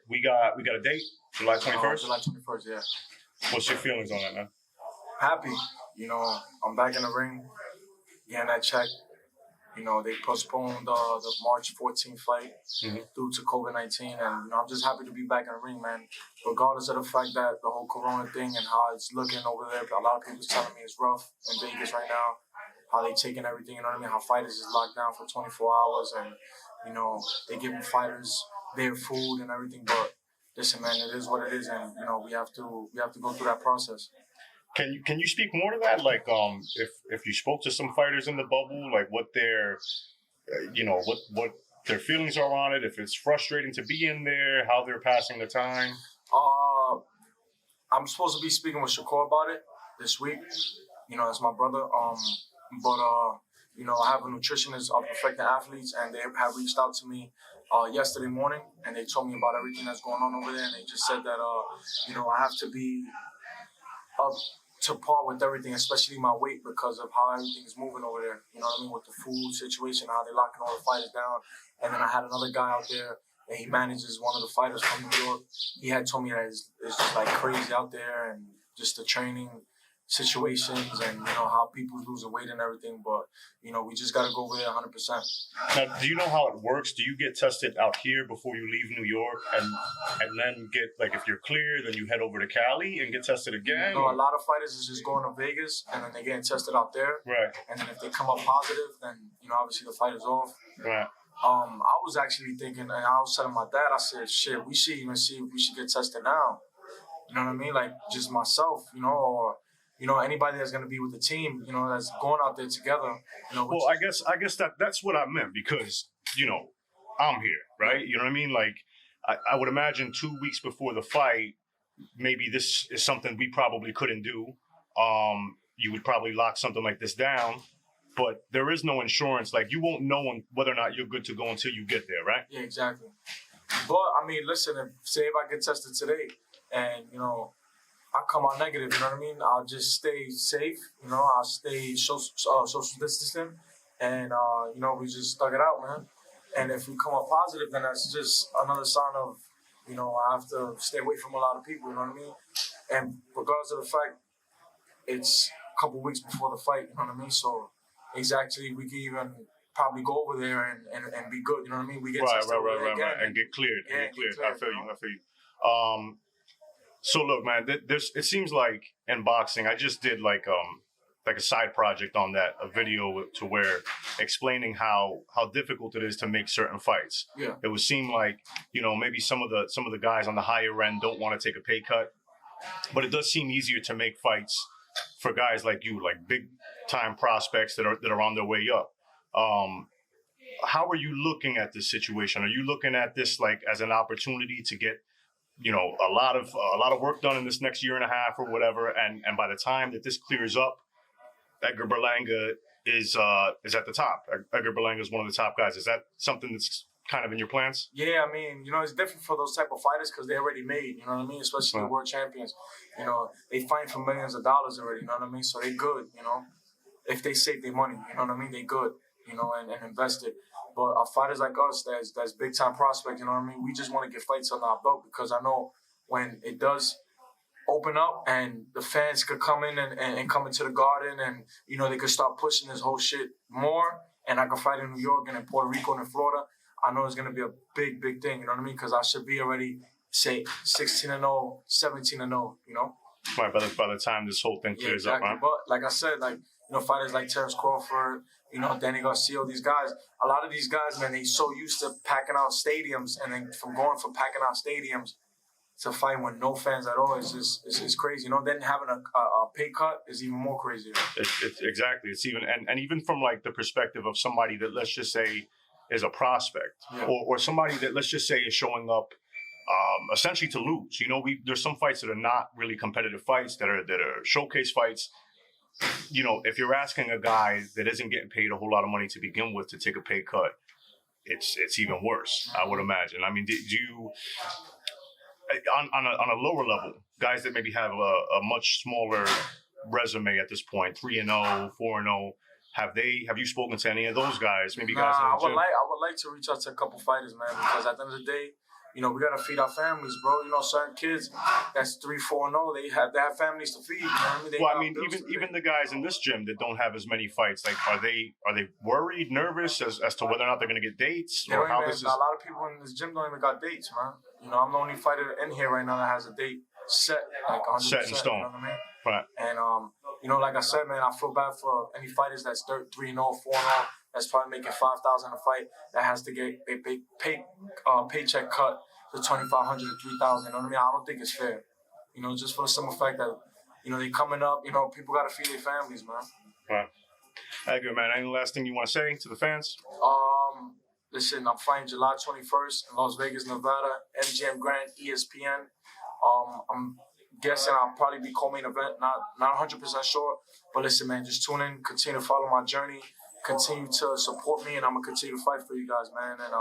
we got a date, July 21st. July 21st, yeah. What's your feelings on that, man? Happy. I'm back in the ring, getting that check. They postponed the March 14th fight due to COVID-19, and I'm just happy to be back in the ring, man. Regardless of the fact that the whole Corona thing and how it's looking over there, a lot of people's telling me it's rough in Vegas right now. How they taking everything, you know what I mean? How fighters is locked down for 24 hours, and they giving fighters their food and everything. But listen, man, it is what it is, and we have to go through that process. Can you speak more to that? Like, if you spoke to some fighters in the bubble, like what their, what their feelings are on it, if it's frustrating to be in there, how they're passing the time. I'm supposed to be speaking with Shakur about it this week. That's my brother. But I have a nutritionist of Perfecting Athletes, and they have reached out to me yesterday morning, and they told me about everything that's going on over there, and they just said that I have to be up to par with everything, especially my weight, because of how everything is moving over there. You know what I mean? With the food situation, how they're locking all the fighters down. And then I had another guy out there, and he manages one of the fighters from New York. He had told me that it's just like crazy out there, and just the training situations, and how people's losing weight and everything. But we just got to go over there 100%. Now, do you know how it works? Do you get tested out here before you leave New York, and then get, like, if you're clear, then you head over to Cali and get tested again? No, a lot of fighters is just going to Vegas, and then they getting tested out there. Right. And then if they come up positive, then obviously the fight is off. Right. I was actually thinking, and I was telling my dad, I said, shit, we should even see if we should get tested now. You know what I mean? Like, just myself, or anybody that's going to be with the team, that's going out there together. Well, I guess that's what I meant, because, I'm here, right? You know what I mean? Like, I would imagine 2 weeks before the fight, maybe this is something we probably couldn't do. You would probably lock something like this down, but there is no insurance. Like, you won't know whether or not you're good to go until you get there, right? Yeah, exactly. But, I mean, listen, if I get tested today and, I come out negative, you know what I mean? I'll just stay safe, I'll stay social distancing, and, we just stuck it out, man. And if we come up positive, then that's just another sign of, I have to stay away from a lot of people, you know what I mean? And regardless of the fact, it's a couple weeks before the fight, you know what I mean? So exactly, we can even probably go over there and be good, you know what I mean? We get right, again, and get cleared. Yeah, get cleared. I feel you. So look, man, it seems like in boxing, I just did like a side project on that, a video to where explaining how difficult it is to make certain fights. Yeah. It would seem like, maybe some of the guys on the higher end don't want to take a pay cut, but it does seem easier to make fights for guys like you, like big time prospects that are on their way up. How are you looking at this situation? Are you looking at this like as an opportunity to get a lot of work done in this next year and a half or whatever, and by the time that this clears up, Edgar Berlanga is at the top. Edgar Berlanga is one of the top guys. Is that something that's kind of in your plans? Yeah, I mean, it's different for those type of fighters because they're already made, you know what I mean? Especially the world champions. They fight for millions of dollars already, you know what I mean? So they good, if they save their money, you know what I mean? They good, and invest it. But fighters like us, that's big time prospect, you know what I mean? We just want to get fights on our belt, because I know when it does open up and the fans could come in and come into the Garden, and they could start pushing this whole shit more, and I could fight in New York and in Puerto Rico and in Florida, I know it's going to be a big thing, you know what I mean? Because I should be already, say, 16-0, 17-0, Right, by the time this whole thing clears up, right? But like I said, fighters like Terrence Crawford, Danny Garcia, these guys, a lot of these guys, man, they so used to packing out stadiums, and then from packing out stadiums to fighting with no fans at all, it's crazy. Then having a pay cut is even more crazy. It's exactly. It's even and even from like the perspective of somebody that, let's just say, is a prospect, or somebody that, let's just say, is showing up essentially to lose. There's some fights that are not really competitive fights that are showcase fights. If you're asking a guy that isn't getting paid a whole lot of money to begin with to take a pay cut, it's even worse, I would imagine. I mean, do you, on a lower level, guys that maybe have a much smaller resume at this point, 3-0, 4-0, have you spoken to any of those guys? Maybe guys in the gym? I would like to reach out to a couple fighters, man, because at the end of the day, you know, we gotta feed our families, bro. You know, certain kids that's 3-4-0, they have families to feed. You know what I mean? They Well, I got mean, bills to pay. even the guys in this gym that don't have as many fights, like, are they worried, nervous as to whether or not they're going to get dates They or don't how even, this is? a lot of people in this gym don't even got dates, man. You know, I'm the only fighter in here right now that has a date set, like 100%. Set in stone. You know what I mean? Right. And you know, like I said, man, I feel bad for any fighters that's 3-0, 4-0, that's probably making $5,000 a fight, that has to get a big paycheck cut to $2,500 to $3,000. You know what I mean? I don't think it's fair. You know, just for the simple fact that, you know, they coming up. You know, people got to feed their families, man. Right. Edgar, man, any last thing you want to say to the fans? Listen, I'm fighting July 21st in Las Vegas, Nevada, MGM Grand, ESPN. I'm guessing I'll probably be co-main event, not 100% sure. But listen, man, just tune in, continue to follow my journey, continue to support me, and I'm gonna continue to fight for you guys, man. And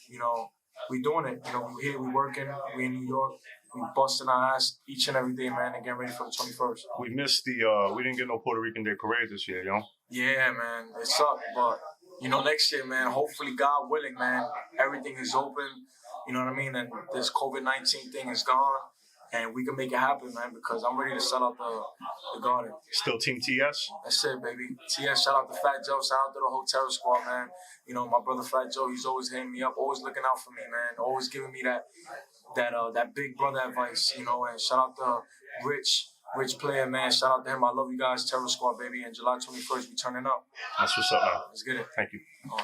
you know, we doing it. You know, we here, we working, we in New York, we busting our ass each and every day, man, and getting ready for the 21st. We missed we didn't get no Puerto Rican Day parade this year, you know? Yeah, man, it sucked, but you know, next year, man, hopefully, God willing, man, everything is open. You know what I mean? And this COVID-19 thing is gone. And we can make it happen, man, because I'm ready to sell out the garden. Still Team TS? That's it, baby. TS, shout out to Fat Joe, shout out to the whole Terror Squad, man. You know, my brother Fat Joe, he's always hitting me up, always looking out for me, man. Always giving me that big brother advice, you know. And shout out to Rich player, man. Shout out to him. I love you guys, Terror Squad, baby. And July 21st, we turning up. That's what's up, man. Let's get it. Thank you.